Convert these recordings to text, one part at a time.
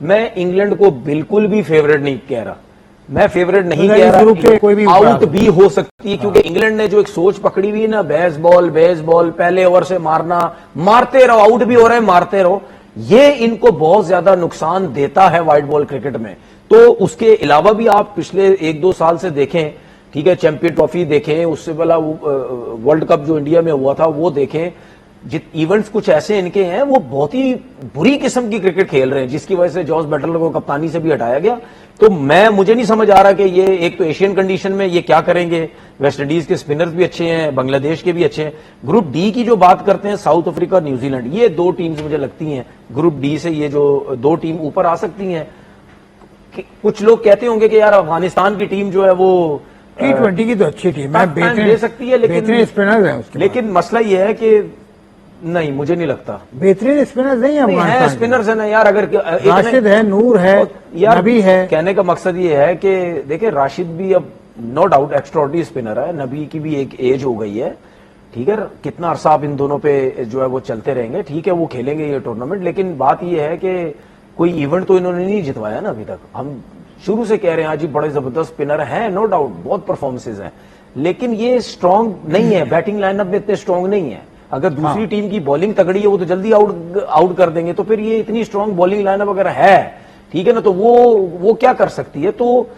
मैं इंग्लैंड को बिल्कुल भी फेवरेट नहीं कह रहा, मैं फेवरेट नहीं कह रहा, कोई भी आउट भी हो सकती है, क्योंकि इंग्लैंड ने जो एक सोच पकड़ी हुई है ना, बेसबॉल पहले ओवर से मारना, मारते रहो, आउट भी हो रहे हैं मारते रहो, ये इनको बहुत ज्यादा नुकसान देता है व्हाइट बॉल क्रिकेट में। तो उसके अलावा भी आप पिछले 1-2 साल से देखें, ठीक है, चैंपियन ट्रॉफी देखें, उससे पहला वर्ल्ड कप जो इंडिया में हुआ था वो देखें, इवेंट्स कुछ ऐसे इनके हैं, वो बहुत ही बुरी किस्म की क्रिकेट खेल रहे हैं, जिसकी वजह से जॉस बटलर को कप्तानी से भी हटाया गया। तो मुझे नहीं समझ आ रहा कि ये एक तो एशियन कंडीशन में ये क्या करेंगे। वेस्ट इंडीज के स्पिनर्स भी अच्छे हैं, बांग्लादेश के भी अच्छे हैं। ग्रुप डी की जो बात करते हैं, साउथ अफ्रीका और न्यूजीलैंड, ये 2 टीम्स मुझे लगती हैं ग्रुप डी से ये जो 2 टीम ऊपर आ सकती हैं। कुछ लोग कहते होंगे कि यार अफगानिस्तान की टीम जो है वो T20 की तो अच्छी टीम है, बेहतरीन दे सकती है, बेहतरीन स्पिनर्स हैं उसके, लेकिन मसला ये है कि नहीं, मुझे नहीं लगता बेहतरीन स्पिनर्स नहीं है अफगानिस्तान, स्पिनर्स है ना यार। अगर राशिद है, नूर है, यार नबी है। कहने का मकसद ये है कि देखिए राशिद भी अब नो डाउट एक्स्ट्राऑर्डिनरी स्पिनर है, नबी की भी एक एज हो गई है, ठीक है, कितना अरसा आप इन दोनों पे जो है वो चलते रहेंगे, ठीक है, वो खेलेंगे ये टूर्नामेंट, लेकिन बात ये है कि कोई इवेंट तो इन्होंने नहीं जितवाया ना अभी तक। हम शुरू से कह रहे हैं आज ही बड़े जबरदस्त स्पिनर हैं, नो डाउट बहुत परफॉर्मेंसेज हैं, लेकिन ये स्ट्रांग नहीं है, बैटिंग लाइनअप में इतने स्ट्रांग नहीं है। अगर दूसरी टीम की बॉलिंग तगड़ी है वो तो जल्दी आउट कर देंगे, तो फिर ये इतनी स्ट्रांग बॉलिंग लाइनअप अगर है, ठीक है ना, तो वो क्या कर सकती है। तो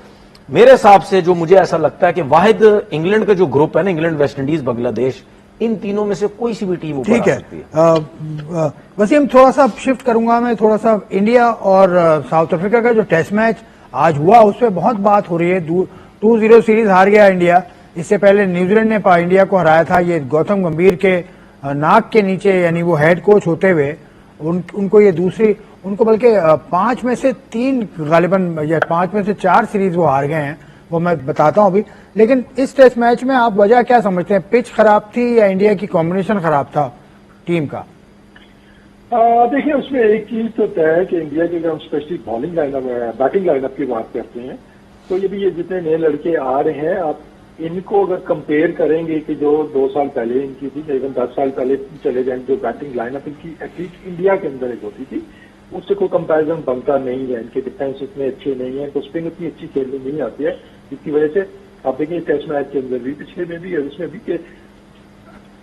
मेरे हिसाब से जो मुझे ऐसा लगता है कि वाहिद इंग्लैंड का जो ग्रुप है ना, इंग्लैंड, वेस्ट इंडीज, बांग्लादेश, इन तीनों में से कोई सी भी टीम ऊपर आ सकती है। वसीम, थोड़ा सा शिफ्ट करूंगा मैं, थोड़ा सा इंडिया और साउथ अफ्रीका का जो टेस्ट मैच आज हुआ उस पर बहुत बात हो रही है। 2-0 सीरीज हार गया इंडिया। इससे पहले न्यूजीलैंड ने इंडिया को हराया था। ये गौतम गंभीर के नाक के नीचे, यानी वो हेड कोच होते हुए उनको ये दूसरी, उनको बल्कि 5 में से 3 गालिबन या 5 में से 4 सीरीज वो हार गए हैं, वो मैं बताता हूं अभी। लेकिन इस टेस्ट मैच में आप वजह क्या समझते हैं? पिच खराब थी या इंडिया की कॉम्बिनेशन खराब था टीम का? देखिए, उसमें एक चीज तो तय है कि इंडिया की अगर हम specially bowling lineup, batting lineup की बात करते हैं, तो ये जितने नए लड़के आ रहे हैं, आप इनको अगर कंपेयर करेंगे कि जो 2 साल पहले इनकी थी, करीबन 10 साल पहले चले जाए, जो बैटिंग लाइनअप इनकी एटलीस्ट इंडिया के अंदर एक होती थी, उससे कोई कंपैरिजन बनता नहीं है। इनके डिफेंस इतने अच्छे नहीं है, तो स्पिन इतनी अच्छी खेलनी नहीं आती है, जिसकी वजह से आप देखिए टेस्ट मैच के अंदर भी, पिछले में भी, उसमें भी के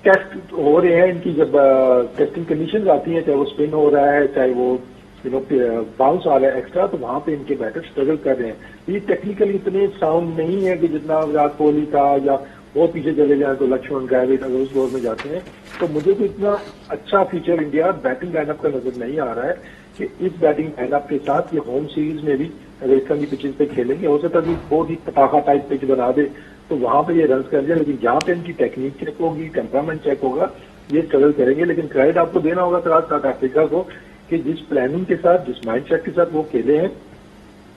टेस्ट हो रहे हैं इनकी, जब टेस्टिंग कंडीशंस आती हैं, चाहे वो स्पिन हो रहा है, चाहे वो बाउंस आ रहा है एक्स्ट्रा, तो वहां पे इनके बैटर स्ट्रगल कर रहे हैं। ये टेक्निकली इतने साउंड नहीं है कि जितना विराट कोहली का, या बहुत पीछे चले जाए तो लक्ष्मण द्रविड़ अगर उस दौर में जाते हैं, तो मुझे तो इतना अच्छा फीचर इंडिया बैटिंग लाइनअप का नजर नहीं आ रहा है कि इस बैटिंग लाइनअप के साथ ये होम सीरीज में भी अगर इस तरह की पिचेज पे खेलेंगे, हो सकता है बहुत ही पटाखा टाइप पिच बना दे तो वहां पे ये रन कर जाए, लेकिन जहां पे इनकी टेक्निक चेक होगी, टेम्परामेंट चेक होगा, ये स्ट्रगल करेंगे। लेकिन क्रेडिट आपको देना होगा साउथ अफ्रीका को कि जिस प्लानिंग के साथ, जिस माइंडसेट के साथ वो खेले हैं,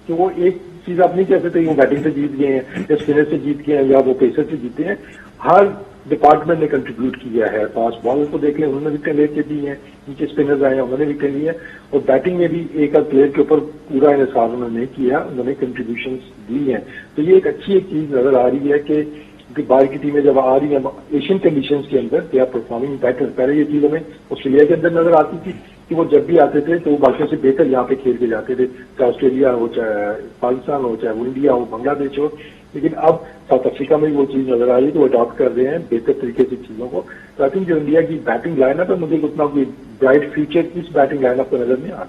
तो वो एक चीज आप नहीं कह सकते वो बैटिंग से जीत गए हैं या स्पिनर से जीत गए हैं या वो पेसर से जीते हैं। हर डिपार्टमेंट ने कंट्रीब्यूट किया है। फास्ट बॉलर को देख लें, उन्होंने विकेट लेके दी है, नीचे स्पिनर्स आए हैं, उन्होंने विकेट ली है, और बैटिंग में भी एक आध प्लेयर के ऊपर पूरा इन्हेसार उन्होंने नहीं किया, उन्होंने कंट्रीब्यूशन दी है। तो ये एक अच्छी एक चीज नजर आ रही है कि बाहर की टीमें जब आ रही हैं एशियन कंडीशंस के अंदर, दे आर परफॉर्मिंग बेटर। पहले ये चीज हमें ऑस्ट्रेलिया के अंदर नजर आती थी कि वो जब भी आते थे तो वो बाकियों से बेहतर यहाँ पे खेल के जाते थे, चाहे ऑस्ट्रेलिया हो, चाहे पाकिस्तान हो, चाहे वो इंडिया हो, बांग्लादेश हो। लेकिन अब साउथ अफ्रीका में भी वो चीज नजर आ रही है, तो वो अडॉप्ट कर रहे हैं बेहतर तरीके से चीजों को। तो आई थिंक जो इंडिया की बैटिंग लाइनअप है, मुझे उतना कोई ब्राइट फ्यूचर इस बैटिंग लाइनअप को नजर नहीं आ रहा।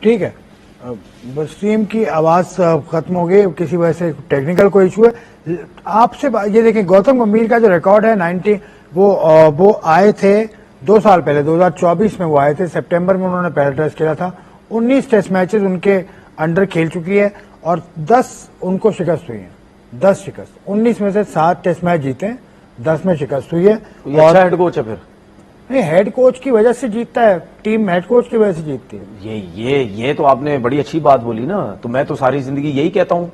ठीक है, बस टीम की आवाज खत्म हो गई, किसी वजह से टेक्निकल कोई इशू है। आपसे ये देखें, गौतम गंभीर का जो रिकॉर्ड है 90, वो आए थे 2 साल पहले, 2024 में वो आए थे, सितंबर में उन्होंने पहला टेस्ट खेला था। 19 टेस्ट मैचेस उनके अंडर खेल चुकी है और 10 उनको शिकस्त हुई है, 10 शिकस्त। 19 में से 7 टेस्ट मैच जीते हैं, 10 में शिकस्त हुई है। और अच्छा हेड कोच है फिर नहीं, हेड कोच की वजह से जीतता है, टीम हेड कोच की वजह से जीतती है। ये तो आपने बड़ी अच्छी बात बोली ना। तो मैं तो सारी जिंदगी यही कहता हूं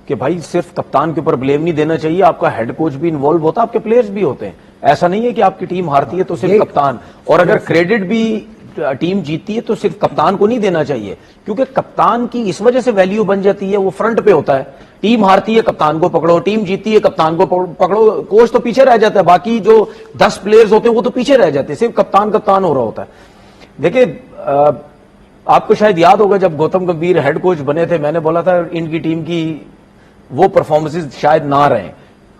कि भाई सिर्फ कप्तान के ऊपर ब्लेम नहीं देना चाहिए, आपका हेड कोच भी इन्वॉल्व होता है, आपके प्लेयर्स भी होते हैं। ऐसा नहीं है कि आपकी टीम हारती है तो सिर्फ कप्तान, और अगर क्रेडिट भी टीम जीतती है तो सिर्फ कप्तान को नहीं देना चाहिए, क्योंकि कप्तान की इस वजह से वैल्यू बन जाती है, वो फ्रंट पे होता है। टीम हारती है कप्तान को पकड़ो, टीम जीतती है कप्तान को पकड़ो, कोच तो पीछे रह जाता है, बाकी जो 10 प्लेयर्स होते हैं वो तो पीछे रह जाते हैं, सिर्फ कप्तान हो रहा होता है। देखिए आपको शायद याद होगा जब गौतम गंभीर हेड कोच बने थे, मैंने बोला था इनकी टीम की वो परफॉर्मेंसेज शायद ना रहे।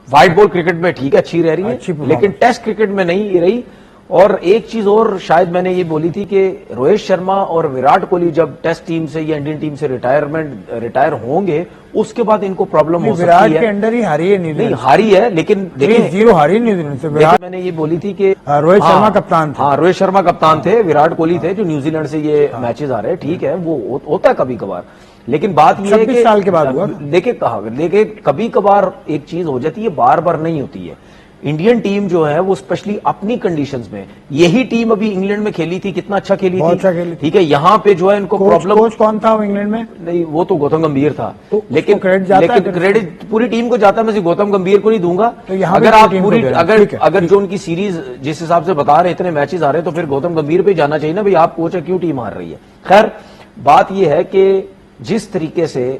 व्हाइट बॉल क्रिकेट में ठीक है अच्छी रह रही अच्छी है, performance। लेकिन टेस्ट क्रिकेट में नहीं रही। और एक चीज और शायद मैंने ये बोली थी कि रोहित शर्मा और विराट कोहली जब टेस्ट टीम से या इंडियन टीम से रिटायर होंगे, उसके बाद इनको प्रॉब्लम हो विराट सकती के है। अंडर ही हारी है नहीं न्यूजीलैंड, हारी है, लेकिन देखिए 0 हारी न्यूजीलैंड से। विराट मैंने ये बोली थी कि रोहित शर्मा कप्तान थे। हाँ रोहित शर्मा कप्तान थे, विराट कोहली थे जो न्यूजीलैंड से ये मैचेस आ रहे हैं, ठीक है वो होता है कभी कभार, लेकिन बात ये है 26 कि साल के बाद हुआ था। देखिए कभी कभार एक चीज हो जाती है, बार बार नहीं होती है। इंडियन टीम जो है वो स्पेशली अपनी कंडीशंस में, यही टीम अभी इंग्लैंड में खेली थी, कितना अच्छा खेली बहुत थी, अच्छा खेली थी। ठीक है, यहाँ पे जो है इनको प्रॉब्लम। कोच कौन था इंग्लैंड में? नहीं वो तो गौतम गंभीर था, तो लेकिन उसको credit जाता है फिर? क्रेडिट पूरी टीम को जाता है, मैं सिर्फ गौतम गंभीर को नहीं दूंगा। तो यहाँ अगर भी आप टीम को पूरी दे रहे हैं, ठीक है, अगर जो उनकी सीरीज जिस हिसाब से बता रहे हैं, इतने मैचेस आ रहे हैं, तो फिर गौतम गंभीर पे जाना चाहिए ना, भाई आप कोच है क्यों टीम हार रही है। खैर बात यह है कि जिस तरीके से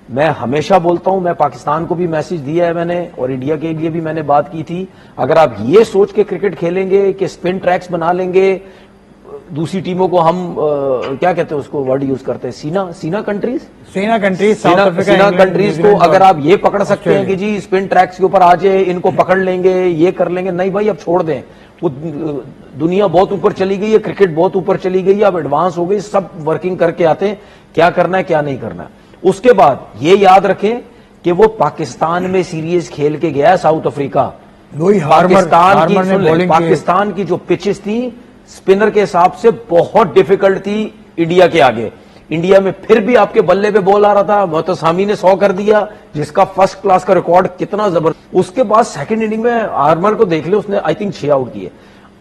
मैं हमेशा बोलता हूं, मैं पाकिस्तान को भी मैसेज दिया है मैंने, और इंडिया के लिए भी मैंने बात की थी, अगर आप ये सोच के क्रिकेट खेलेंगे कि स्पिन ट्रैक्स बना लेंगे, दूसरी टीमों को हम क्या कहते हैं उसको वर्ड यूज करते हैं, सीना कंट्रीज, साउथ अफ्रीका, सीना इंग्लैंड, कंट्रीज को न्यूजीलैंड अगर और आप ये पकड़ सकते हैं कि जी स्पिन ट्रैक्स के ऊपर आ जाए, इनको पकड़ लेंगे, ये कर लेंगे, नहीं भाई अब छोड़ दें। वो दुनिया बहुत ऊपर चली गई है, क्रिकेट बहुत ऊपर चली गई है, अब एडवांस हो गई, सब वर्किंग करके आते हैं क्या करना है क्या नहीं करना है। उसके बाद ये याद रखें कि वो पाकिस्तान में सीरीज खेल के गया साउथ अफ्रीका, पाकिस्तान की जो पिचेस थी स्पिनर के हिसाब से बहुत डिफिकल्ट थी इंडिया के आगे। इंडिया में फिर भी आपके बल्ले पे बॉल आ रहा था, मोहतसामी ने 100 कर दिया, जिसका फर्स्ट क्लास का रिकॉर्ड कितना जबरदस्त। उसके बाद सेकंड इनिंग में आर्मर को देख ले, उसने आई थिंक 6 आउट किए।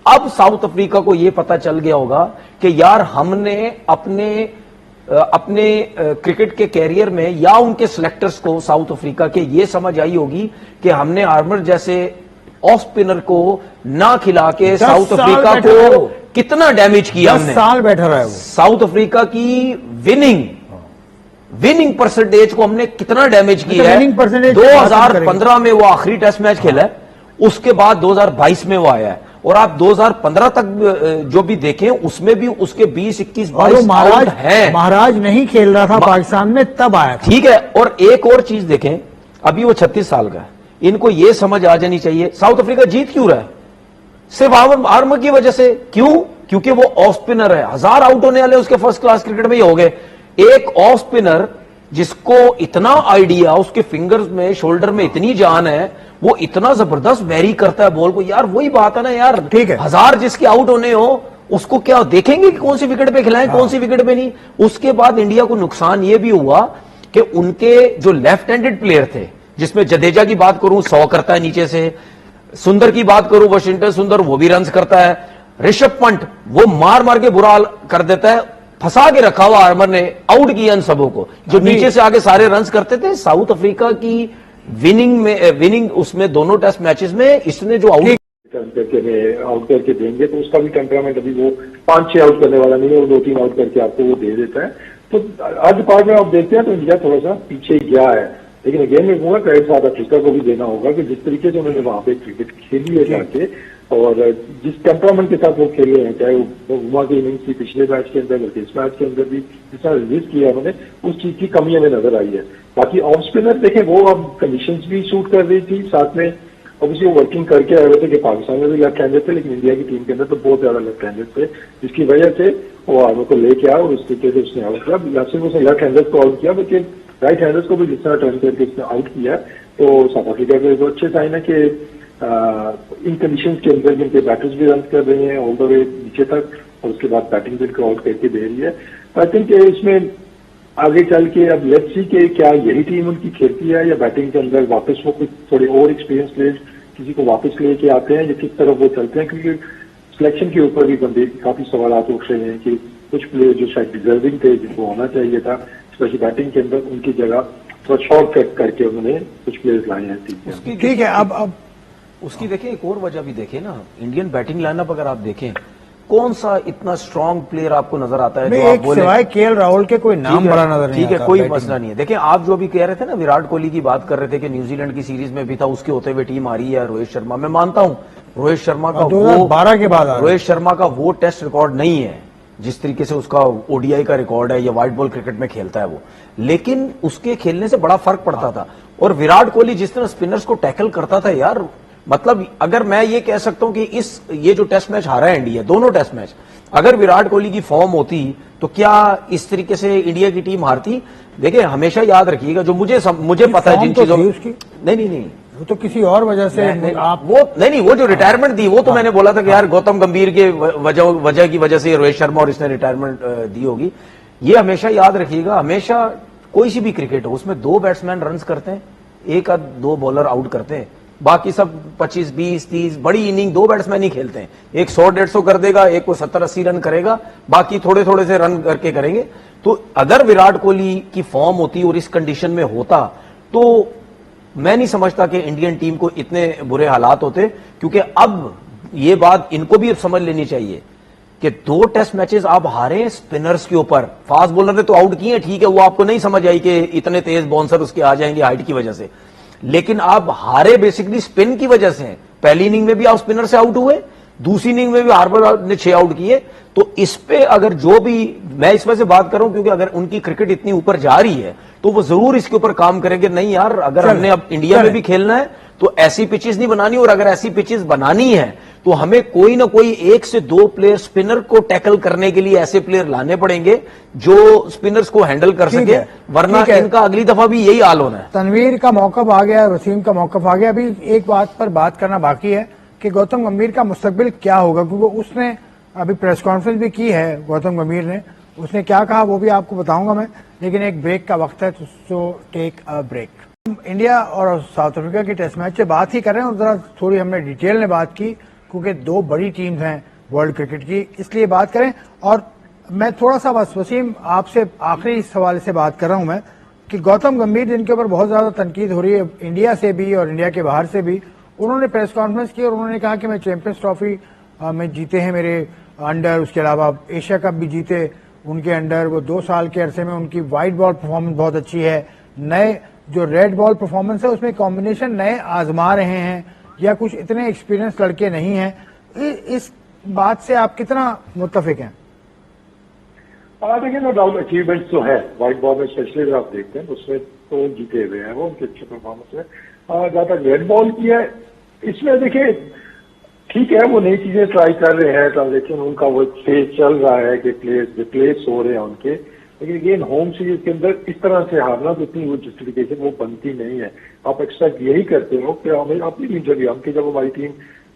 अब साउथ अफ्रीका को यह पता चल गया होगा कि यार हमने अपने क्रिकेट के कैरियर में या उनके सिलेक्टर्स को साउथ अफ्रीका के ये समझ आई होगी कि हमने आर्मर जैसे ऑफ स्पिनर को ना खिला के साउथ अफ्रीका को कितना डैमेज किया हमने। 10 साल बैठा रहा है वो। साउथ अफ्रीका की विनिंग परसेंटेज को हमने कितना डैमेज किया है। विनिंग परसेंटेज 2015 में वो आखिरी टेस्ट मैच खेला है, उसके बाद 2022 में वो आया है, और आप 2015 तक जो भी देखें उसमें भी उसके 20, 21, 22 आउट है। महाराज नहीं खेल रहा था पाकिस्तान में तब आया था। ठीक है, और एक और चीज देखें, अभी वो 36 साल का है, इनको ये समझ आ जानी चाहिए साउथ अफ्रीका जीत क्यों रहा है, सिर्फ आर्मर की वजह से। क्यों? क्योंकि वो ऑफ स्पिनर है, 1000 आउट होने वाले उसके फर्स्ट क्लास क्रिकेट में ही हो गए। एक ऑफ स्पिनर जिसको इतना आइडिया, उसके फिंगर्स में शोल्डर में इतनी जान है, वो इतना जबरदस्त वेरी करता है बॉल को। यार वही बात है ना यार, ठीक है, 1000 जिसके आउट होने हो उसको क्या देखेंगे कि कौन सी विकेट पे खिलाएं, कौन सी विकेट पे नहीं। उसके बाद इंडिया को नुकसान ये भी हुआ कि उनके जो लेफ्ट हैंडेड प्लेयर थे, जिसमें जडेजा की बात करूं 100 करता है नीचे से, सुंदर की बात करूं वाशिंगटन सुंदर वो भी रन करता है, ऋषभ पंत वो मार मार के बुरा हाल कर देता है, फंसा के रखा हुआ आर्मर ने आउट किया इन सबों को, जो नीचे से आगे सारे रन करते थे। साउथ अफ्रीका की विनिंग उसमें दोनों टेस्ट मैचेस में इसने जो आउट आउट करके देंगे तो उसका भी टेम्परामेंट अभी वो 5-6 आउट करने वाला नहीं है, वो 2-3 आउट करके आपको वो दे देता है। तो आज पार्ट में आप देखते हैं तो इंडिया थोड़ा सा पीछे गया है, लेकिन अगेन मैं कहूंगा क्रेडिट साउथ अफ्रीका को भी देना होगा कि जिस तरीके से उन्होंने वहां पे क्रिकेट खेली है जाके, और जिस टेम्परामेंट के साथ वो खेले हैं, चाहे वो उमा की इनिंग्स थी पिछले मैच के अंदर, इस मैच के अंदर भी जितना रिलीज किया उन्होंने, उस चीज की कमी हमें नजर आई है। बाकी ऑफ स्पिनर देखें, वो अब कंडीशंस भी सूट कर रही थी, साथ में ऑब्वियसली वो वर्किंग करके आए हुए थे कि पाकिस्तान में भी लेफ्ट हैंडेड थे, लेकिन इंडिया की टीम के अंदर तो बहुत ज्यादा लेफ्ट हैंडेड थे, जिसकी वजह से वो आर्मर को लेके आया और उस तरीके से उसने आउट किया। सिर्फ उसने लेफ्ट हैंडर्स को आउट किया, लेकिन राइट हैंडर्स को भी जिस तरह टर्न करके उसने आउट किया, तो साउथ अफ्रीका के तो अच्छे साइन है कि इन कंडीशंस के अंदर जिनके बैटर्स भी रन कर रहे हैं ऑल द वे नीचे तक, और उसके बाद बैटिंग भी इनको आउट करके दे रही है। आई थिंक इसमें आगे चल के अब लेट्स सी के क्या यही टीम उनकी खेलती है या बैटिंग के अंदर वापस वो कुछ थोड़े और एक्सपीरियंस प्लेयर्स किसी को वापस लेके आते हैं, या किस तरफ वो चलते हैं, क्योंकि सिलेक्शन के ऊपर भी गंभीर काफी सवाल उठ रहे हैं कि कुछ प्लेयर जो शायद डिजर्विंग थे, जिनको होना चाहिए था स्पेशली बैटिंग के अंदर, उनकी जगह थोड़ा शॉर्ट कट करके उन्होंने कुछ प्लेयर्स लाए हैं टीम में। ठीक है, अब उसकी देखें एक और वजह भी देखें ना, इंडियन बैटिंग लाइनअप अगर आप देखें, कौन सा इतना स्ट्रांग प्लेयर आपको नजर आता है जो आप बोले सिवाय केएल राहुल के कोई नाम बड़ा नजर नहीं आता। ठीक है, कोई मसला नहीं है। देखिए आप जो अभी कह रहे थे ना, विराट कोहली की बात कर रहे थे कि न्यूजीलैंड की सीरीज में भी था, उसके होते हुए टीम आ रही है रोहित शर्मा, मैं मानता हूं रोहित शर्मा का 2012 के बाद रोहित शर्मा का वो टेस्ट रिकॉर्ड नहीं है जिस तरीके से उसका ओडीआई का रिकॉर्ड है या व्हाइट बॉल क्रिकेट में खेलता है वो, लेकिन उसके खेलने से बड़ा फर्क पड़ता था। और विराट कोहली जिस तरह स्पिनर्स को टैकल करता था यार, मतलब अगर मैं ये कह सकता हूं कि ये जो टेस्ट मैच हारा है इंडिया, दोनों टेस्ट मैच, अगर विराट कोहली की फॉर्म होती तो क्या इस तरीके से इंडिया की टीम हारती? देखिए हमेशा याद रखिएगा, जो मुझे पता है जिन चीजों, नहीं वो तो किसी और वजह से आप वो नहीं, वो जो रिटायरमेंट दी वो तो मैंने बोला था कि यार गौतम गंभीर के वजह की वजह से रोहित शर्मा और इसने रिटायरमेंट दी होगी। ये हमेशा याद रखिएगा, हमेशा कोई सी भी क्रिकेट हो उसमें 2 बैट्समैन रन्स करते हैं, 1 या 2 बॉलर आउट करते हैं, बाकी सब 25, 20, 30 बड़ी इनिंग 2 बैट्समैन ही खेलते हैं। एक 100-150 कर देगा, एक को 70-80 रन करेगा, बाकी थोड़े थोड़े से रन करके करेंगे। तो अगर विराट कोहली की फॉर्म होती और इस कंडीशन में होता तो मैं नहीं समझता कि इंडियन टीम को इतने बुरे हालात होते, क्योंकि अब ये बात इनको भी अब समझ लेनी चाहिए कि 2 टेस्ट मैचेस आप हारे स्पिनर्स के ऊपर। फास्ट बॉलर ने तो आउट किए हैं, ठीक है, वो आपको नहीं समझ आई कि इतने तेज बाउंसर उसके आ जाएंगे हाइट की वजह से, लेकिन आप हारे बेसिकली स्पिन की वजह से। पहली इनिंग में भी आप स्पिनर से आउट हुए, दूसरी इनिंग में भी हार्बर ने 6 आउट किए। तो इस पे अगर जो भी, मैं इस वजह से बात कर रहा हूं क्योंकि अगर उनकी क्रिकेट इतनी ऊपर जा रही है तो वो जरूर इसके ऊपर काम करेंगे। नहीं यार, अगर हमने अब इंडिया में भी खेलना है तो ऐसी पिचेस नहीं बनानी, और अगर ऐसी पिचेस बनानी है तो हमें कोई ना कोई 1 से 2 प्लेयर स्पिनर को टैकल करने के लिए ऐसे प्लेयर लाने पड़ेंगे जो स्पिनर्स को हैंडल कर सके, वरना इनका अगली दफा भी यही हाल होना है। तनवीर का मौकफ आ गया, वसीम का मौकफ आ गया। अभी एक बात पर बात करना बाकी है कि गौतम गंभीर का मुस्तकबिल क्या होगा, क्योंकि उसने अभी प्रेस कॉन्फ्रेंस भी की है गौतम गंभीर ने, उसने क्या कहा वो भी आपको बताऊंगा मैं, लेकिन एक ब्रेक का वक्त है, तो टेक अ ब्रेक। इंडिया और साउथ अफ्रीका की टेस्ट मैच से बात ही कर रहे हैं और जरा थोड़ी हमने डिटेल में बात की, क्योंकि 2 बड़ी टीम्स हैं वर्ल्ड क्रिकेट की, इसलिए बात करें। और मैं थोड़ा सा बस वसीम आपसे आखिरी सवाल से बात कर रहा हूं मैं कि गौतम गंभीर जिनके ऊपर बहुत ज्यादा तनकीद हो रही है इंडिया से भी और इंडिया के बाहर से भी, उन्होंने प्रेस कॉन्फ्रेंस की और उन्होंने कहा कि मैं चैंपियंस ट्रॉफी में जीते हैं मेरे अंडर, उसके अलावा एशिया कप भी जीते उनके अंडर, वो 2 साल के अरसे में उनकी वाइट बॉल परफॉर्मेंस बहुत अच्छी है, नए जो रेड बॉल परफॉर्मेंस है उसमें कॉम्बिनेशन नए आजमा रहे हैं, या कुछ इतने एक्सपीरियंस लड़के नहीं हैं। इस बात से आप कितना मुत्तफिक हैं? देखिए नो डाउट अचीवमेंट्स तो है व्हाइट बॉल में, स्पेशली अगर आप देखते हैं उसमें तो जीते हुए हैं वो, उनके अच्छे परफॉर्मेंस है। जहां तक रेड बॉल की है, इसमें देखिए ठीक है वो नई चीजें ट्राई कर रहे हैं, ट्रांजेक्शन उनका वो फेज चल रहा है कि प्लेस हो रहे हैं उनके, लेकिन अगेन होम सीरीज के अंदर इस तरह से हारना तो इतनी वो जस्टिफिकेशन वो बनती नहीं है। आप एक्सपेक्ट यही करते हो कि हमें अपनी टीम चली, हमकी जब हमारी टीम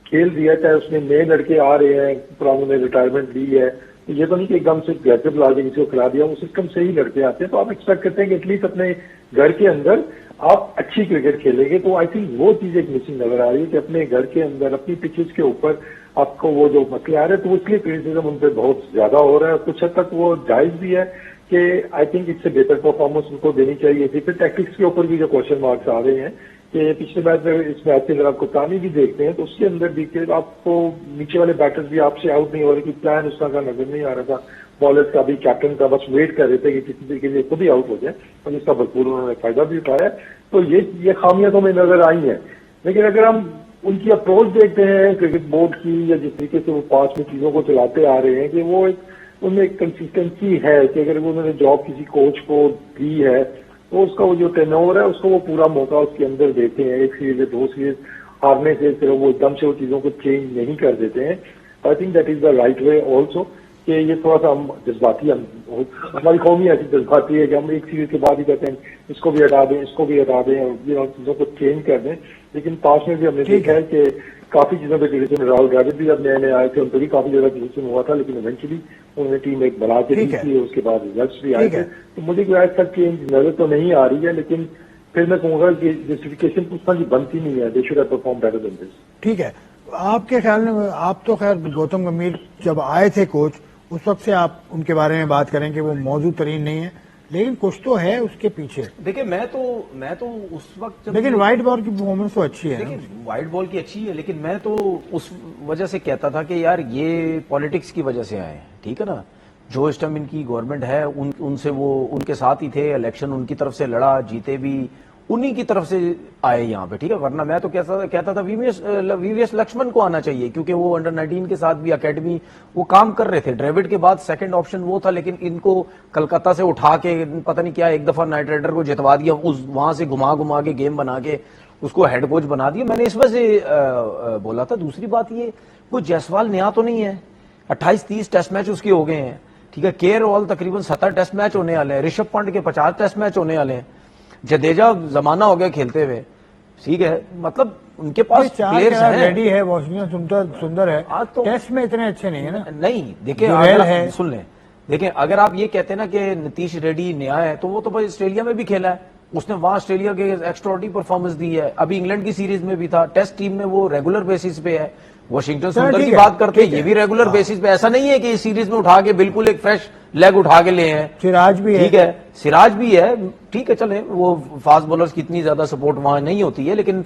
खेल रही है, चाहे उसमें नए लड़के आ रहे हैं, पुरानों ने रिटायरमेंट ली है, तो ये तो नहीं कि एकदम से ग्रेजुएट ला के किसी को खिला दिया, वो सिस्टम से ही लड़के आते हैं। तो आप एक्सपेक्ट करते हैं कि एटलीस्ट अपने घर के अंदर आप अच्छी क्रिकेट खेलेंगे। तो आई थिंक वो चीज एक मिसिंग नजर आ रही है कि अपने घर के अंदर अपनी पिचेस के ऊपर आपको वो जो मसले आ रहे हैं, तो इसलिए क्रिटिसिज्म उन पर बहुत ज्यादा हो रहा है। कुछ हद तक वो जायज भी है कि आई थिंक इससे बेहतर परफॉर्मेंस उनको देनी चाहिए थी। फिर टैक्टिक्स के ऊपर भी जो क्वेश्चन मार्क्स आ रहे हैं कि पिछले मैच में, इस मैच के अंदर आप कप्तानी भी देखते हैं तो उसके अंदर भी कि आपको नीचे वाले बैटर्स भी आपसे आउट नहीं हो रहे, कि प्लान उसका का नजर नहीं आ रहा था, बॉलर्स का भी, कैप्टन का, बस वेट कर रहे थे कि किसी तरीके से खुद ही आउट हो जाए, और इसका भरपूर उन्होंने फायदा भी उठाया। तो ये खामियां तो हमें नजर आई हैं। लेकिन अगर हम उनकी अप्रोच देखते हैं क्रिकेट बोर्ड की, या जिस तरीके से वो पास में चीजों को चलाते आ रहे हैं, कि वो उनमें एक कंसिस्टेंसी है कि अगर उन्होंने जॉब किसी कोच को दी है तो उसका वो जो टेनओवर है उसको वो पूरा मौका उसके अंदर देते हैं। 1 सीरीज या 2 सीरीज हारने से फिर वो एकदम से वो चीजों को चेंज नहीं कर देते हैं। I think that is the right way also, कि ये थोड़ा सा हम जज्बाती, हमारी कौमी ऐसी जज्बाती है कि हम 1 सीरीज के बाद ही कहते हैं इसको भी हटा दें, इसको भी हटा दें, और ये चीजों को चेंज कर दें। लेकिन पास में भी हमने देखा है कि काफी चीजों पर क्रिटिसिज्म, राहुल द्रविड़ भी जब नए नए आए थे उन पर भी काफी ज्यादा क्रिटिसिज्म हुआ था, लेकिन इवेंचुअली उन्होंने टीम एक बना के दी थी, उसके बाद रिजल्ट भी आए थे। तो मुझे कोई आज तक चेंज नजर तो नहीं आ रही है, लेकिन फिर मैं कहूंगा कि जस्टिफिकेशन उस तरह की बनती नहीं है। They should have perform better than this. ठीक है, आपके ख्याल में, आप तो खैर गौतम गंभीर जब आए थे कोच उस वक्त से आप उनके बारे में बात करें कि वो मौजूद तरीन नहीं है, लेकिन कुछ तो है उसके पीछे। देखिए मैं तो उस वक्त, लेकिन व्हाइट बॉल की परफॉर्मेंस तो अच्छी है। देखिए व्हाइट बॉल की अच्छी है, लेकिन मैं तो उस वजह से कहता था कि यार ये पॉलिटिक्स की वजह से आए, ठीक है ना। जो इस टाइम इनकी गवर्नमेंट है उनसे वो उनके साथ ही थे, इलेक्शन उनकी तरफ से लड़ा, जीते भी, उन्हीं की तरफ से आए यहाँ पे, ठीक है। वरना मैं तो कहता था वीवीएस लक्ष्मण को आना चाहिए, क्योंकि वो अंडर 19 के साथ भी अकेडमी वो काम कर रहे थे। ड्रेविड के बाद सेकंड ऑप्शन वो था, लेकिन इनको कलकत्ता से उठा के पता नहीं क्या एक दफा नाइट राइडर को जितवा दिया, उस वहां से घुमा के गेम बना के उसको हेड कोच बना दिया। मैंने इस वजह से बोला था। दूसरी बात ये, कोई जायसवाल नया तो नहीं है, 28-30 टेस्ट मैच उसके हो गए हैं, ठीक है। केएल तकरीबन 70 टेस्ट मैच होने वाले हैं, ऋषभ पंत के 50 टेस्ट मैच होने वाले हैं, जडेजा जमाना हो गया खेलते हुए, ठीक है। मतलब उनके पास प्लेयर्स हैं, रेडी है, वॉशिंगटन सुंदर है, तो टेस्ट में इतने अच्छे नहीं है ना। नहीं देखिए, अगर सुन लें, देखें, अगर आप ये कहते हैं ना कि नीतीश रेड्डी नया है, तो वो तो भाई ऑस्ट्रेलिया में भी खेला है, उसने वहां ऑस्ट्रेलिया के एक्स्ट्राऑर्डिनरी परफॉर्मेंस दी है। अभी इंग्लैंड की सीरीज में भी था, टेस्ट टीम में वो रेगुलर बेसिस पे है। वॉशिंगटन सुंदर की बात करते हैं, ये भी रेगुलर बेसिस पे, ऐसा नहीं है कि इस सीरीज में उठा के बिल्कुल एक फ्रेश लेग उठा के ले हैं। सिराज भी है, ठीक है, सिराज भी है, ठीक है, चले। वो फास्ट बॉलर्स की इतनी ज्यादा सपोर्ट वहां नहीं होती है, लेकिन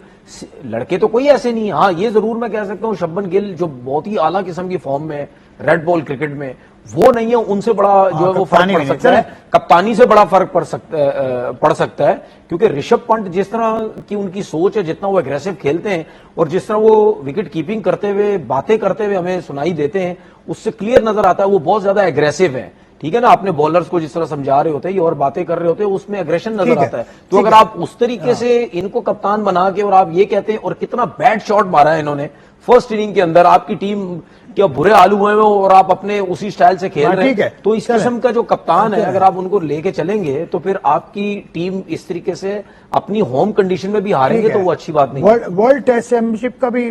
लड़के तो कोई ऐसे नहीं। हाँ, ये जरूर मैं कह सकता हूँ, शुभमन गिल जो बहुत ही आला किस्म की फॉर्म में रेड बॉल क्रिकेट में, वो नहीं है, उनसे बड़ा जो है वो फर्क पड़ सकता है, कप्तानी से बड़ा फर्क पड़ सकता है, क्योंकि ऋषभ पंत जिस तरह की उनकी सोच है, जितना वो एग्रेसिव खेलते हैं और जिस तरह वो विकेट कीपिंग करते हुए, बातें करते हुए हमें सुनाई देते हैं, उससे क्लियर नजर आता है वो बहुत ज्यादा एग्रेसिव है, ठीक है ना। अपने बॉलर्स को जिस तरह समझा रहे होते हैं और बातें कर रहे होते हैं, उसमें एग्रेशन नजर आता है। तो अगर आप उस तरीके से इनको कप्तान बना के और आप ये कहते हैं, और कितना बैड शॉट मारा है इन्होंने फर्स्ट इनिंग के अंदर, आपकी टीम क्या बुरे आलू हुए हैं और आप अपने उसी स्टाइल से खेल रहे हैं, तो इस किस्म का जो कप्तान है, अगर आप उनको लेके चलेंगे तो फिर आपकी टीम इस तरीके से अपनी होम कंडीशन में भी हारेंगे, तो वो अच्छी बात नहीं। वर्ल्ड टेस्ट चैंपियनशिप का भी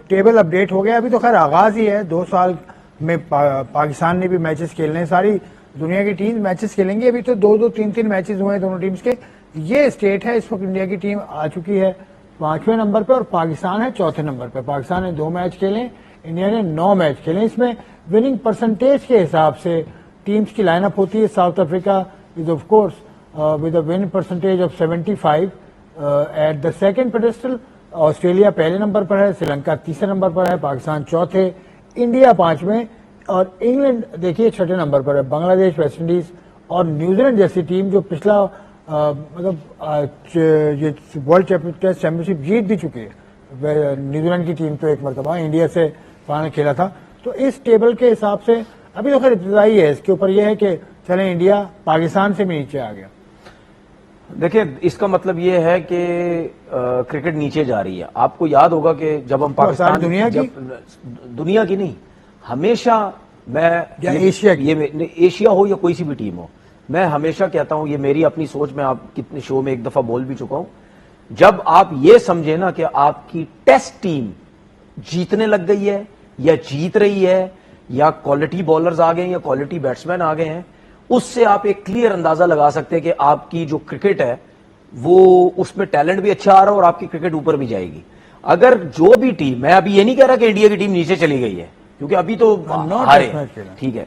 टेबल अपडेट हो गया, अभी तो खैर आगाज ही है। 2 साल में पाकिस्तान ने भी मैचेस खेलने, सारी दुनिया की टीम मैचेस खेलेंगी। अभी तो 2-2, 3-3 मैचेस हुए हैं दोनों टीम्स के। ये स्टेट है, इस वक्त इंडिया की टीम आ चुकी है 5वें नंबर पे और पाकिस्तान है 4थे नंबर पे। पाकिस्तान ने 2 मैच खेले, इंडिया ने 9 मैच खेले। इसमें विनिंग परसेंटेज के हिसाब से टीम्स की लाइनअप होती है। South Africa is of course with a winning percentage of 75 at the second pedestal. Australia पहले नंबर पर है, श्रीलंका तीसरे नंबर पर है, पाकिस्तान चौथे, इंडिया 5वें और इंग्लैंड देखिए 6ठे नंबर पर है। बांग्लादेश, वेस्ट इंडीज और न्यूजीलैंड जैसी टीम जो पिछला ये वर्ल्ड टेस्ट चैंपियनशिप जीत भी चुकी है। न्यूजीलैंड की टीम तो एक मरतबा इंडिया से फाइनल खेला था। तो इस टेबल के हिसाब से अभी तो खैर इब्तदाई है, इसके ऊपर यह है कि चले इंडिया पाकिस्तान से भी नीचे आ गया। देखिए, इसका मतलब ये है कि क्रिकेट नीचे जा रही है। आपको याद होगा कि जब हम पाकिस्तान दुनिया की नहीं, हमेशा मैं एशिया हो या कोई सी भी टीम हो, मैं हमेशा कहता हूं, ये मेरी अपनी सोच, मैं आप कितने शो में एक दफा बोल भी चुका हूं, जब आप ये समझे ना कि आपकी टेस्ट टीम जीतने लग गई है या जीत रही है या क्वालिटी बॉलर्स आ गए या क्वालिटी बैट्समैन आ गए हैं, उससे आप एक क्लियर अंदाजा लगा सकते हैं कि आपकी जो क्रिकेट है वो उसमें टैलेंट भी अच्छा आ रहा है और आपकी क्रिकेट ऊपर भी जाएगी। अगर जो भी टीम, मैं अभी ये नहीं कह रहा कि इंडिया की टीम नीचे चली गई है, क्योंकि अभी तो हारे, ठीक है,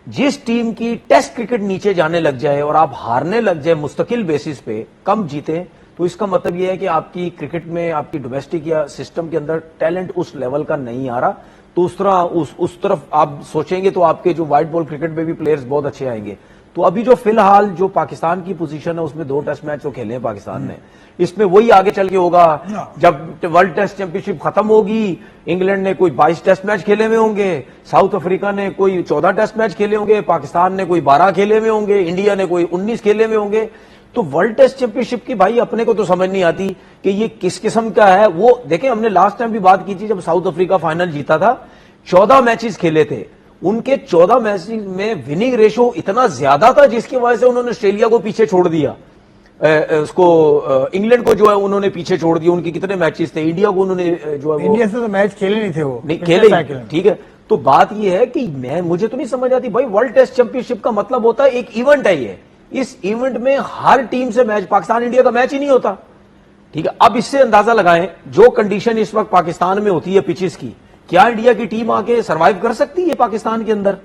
जिस टीम की टेस्ट क्रिकेट नीचे जाने लग जाए और आप हारने लग जाए मुस्तकिल बेसिस पे, कम जीते, तो इसका मतलब यह है कि आपकी क्रिकेट में, आपकी डोमेस्टिक या सिस्टम के अंदर टैलेंट उस लेवल का नहीं आ रहा। तो उस तरह उस तरफ आप सोचेंगे तो आपके जो व्हाइट बॉल क्रिकेट में भी प्लेयर्स बहुत अच्छे आएंगे। तो अभी जो फिलहाल जो पाकिस्तान की पोजीशन है, उसमें 2 टेस्ट मैच तो खेले हैं पाकिस्तान ने, इसमें वही आगे चल के होगा। जब वर्ल्ड टेस्ट चैंपियनशिप खत्म होगी, इंग्लैंड ने कोई 22 टेस्ट मैच खेले हुए होंगे, साउथ अफ्रीका ने कोई 14 टेस्ट मैच खेले होंगे, पाकिस्तान ने कोई 12 खेले हुए होंगे, इंडिया ने कोई 19 खेले हुए होंगे। तो वर्ल्ड टेस्ट चैंपियनशिप की भाई अपने को तो समझ नहीं आती कि ये किस किस्म का है। वो देखें, हमने लास्ट टाइम भी बात की थी जब साउथ अफ्रीका फाइनल जीता था, 14 मैचेस खेले थे, उनके 14 मैचेस में विनिंग रेशो इतना ज्यादा था जिसकी वजह से उन्होंने ऑस्ट्रेलिया को पीछे छोड़ दिया, उसको इंग्लैंड को जो है उन्होंने पीछे छोड़ दिया। उनके कितने मैचेस थे, इंडिया को उन्होंने जो है इंडिया से तो मैच खेले नहीं थे, वो नहीं खेले, ठीक है। तो बात यह है कि मुझे तो नहीं समझ आती भाई, वर्ल्ड टेस्ट चैंपियनशिप का मतलब होता है एक इवेंट है ये, इस इवेंट में हर टीम से मैच, पाकिस्तान इंडिया का मैच ही नहीं होता, ठीक है। अब इससे अंदाजा लगाएं, जो कंडीशन इस वक्त पाकिस्तान में होती है पिचेस की, क्या इंडिया की टीम आके सरवाइव कर सकती है पाकिस्तान के अंदर?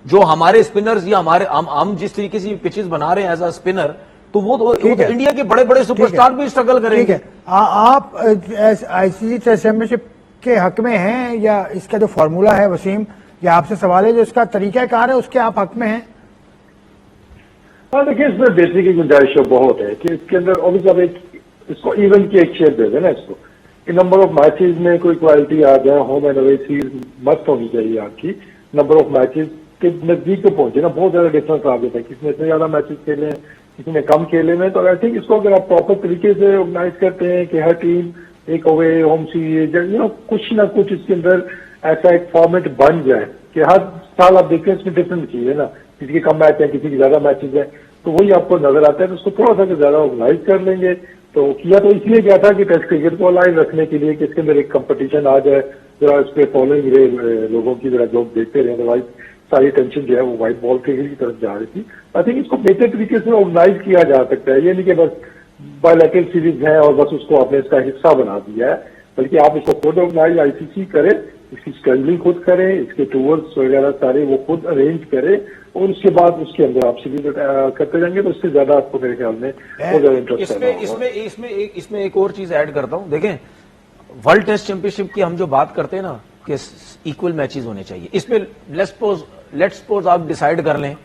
जो हमारे स्पिनर्स या हमारे हम जिस तरीके से पिचेस बना रहे हैं एज अ स्पिनर, तो वो तो इंडिया के बड़े बड़े सुपरस्टार भी स्ट्रगल करेंगे। आप आईसीसी टेस्ट चैंपियनशिप के हक में हैं या इसका जो फॉर्मूला है, वसीम, या आपसे सवाल है, जो इसका तरीकाकार है उसके आप हक में हैं? हाँ देखिए, इसमें बेसिक की गुंजाइश बहुत है कि इसके अंदर ऑब्वियसली आप एक इसको इवेंट की एक शेप दे देना इसको कि नंबर ऑफ मैचेस में कोई क्वालिटी आ जाए, होम एंड अवे सीरीज मस्त होनी चाहिए आपकी। नंबर ऑफ मैचेस के नजदीक तो पहुंचे ना, बहुत ज्यादा डिफरेंस आ जाता है, किसी ने इतने ज्यादा मैचेस खेले हैं, किसी ने कम खेले में। तो आई थिंक इसको अगर आप प्रॉपर तरीके से ऑर्गेनाइज करते हैं कि हर टीम एक अवे होम सीरीज कुछ ना कुछ इसके अंदर ऐसा एक फॉर्मेट बन जाए कि हर साल आप देखते हैं इसमें डिफरेंट चीज है ना, किसी के कम मैच है, किसी की ज्यादा मैचेस है, तो वही आपको नजर आता है। तो उसको थोड़ा सा ज्यादा ऑर्गेनाइज कर लेंगे। तो किया तो इसलिए क्या था कि टेस्ट क्रिकेट को अलाइव रखने के लिए कि इसके अंदर एक कंपटीशन आ जाए, जरा इस पे फॉलोइंग रहे लोगों की, जरा लोग देखते रहे। अदरवाइज सारी टेंशन जो है वो व्हाइट बॉल क्रिकेट की तरफ जा रही थी। आई थिंक इसको बेहतर तरीके से ऑर्गेनाइज किया जा सकता है। ये नहीं कि बस बायलैटरल सीरीज है और बस उसको आपने इसका हिस्सा बना दिया है, बल्कि आप इसको खुद ऑर्गेनाइज आईसीसी करे, इसकी स्केड्यूलिंग खुद करें, इसके टूर्स वगैरह सारे वो खुद अरेंज करे और उसके बाद उसके अंदर आप सीरीज करते जाएंगे तो उससे ज्यादा आपको मेरे ख्याल में बहुत ज्यादा इंटरेस्ट इसमें एक और चीज ऐड करता हूं। देखें, वर्ल्ड टेस्ट चैंपियनशिप की हम जो बात करते हैं ना कि इक्वल मैचेस होने चाहिए, इसमें लेट्स सपोज आप डिसाइड कर लें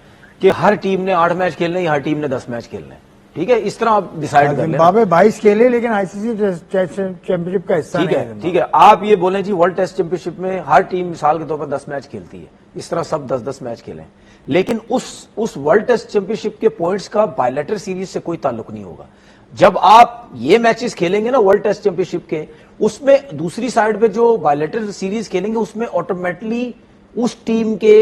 कि हर टीम ने 8 मैच खेलने या हर टीम ने 10 मैच खेलने, ठीक है, इस तरह आप डिसाइड कर लें। जिम्बाब्वे 22 खेले लेकिन आईसीसी चैंपियनशिप का हिस्सा नहीं है। ठीक है, आप ये बोलें जी वर्ल्ड टेस्ट चैंपियनशिप में हर टीम मिसाल के तौर पर 10 मैच खेलती है, इस तरह सब 10-10 मैच खेलें, लेकिन उस वर्ल्ड टेस्ट चैंपियनशिप के पॉइंट्स का बायलैटरल सीरीज से कोई ताल्लुक नहीं होगा। जब आप ये मैचेस खेलेंगे ना वर्ल्ड टेस्ट चैंपियनशिप के, उसमें दूसरी साइड पे जो बायलैटरल सीरीज खेलेंगे उसमें ऑटोमेटिकली उस टीम के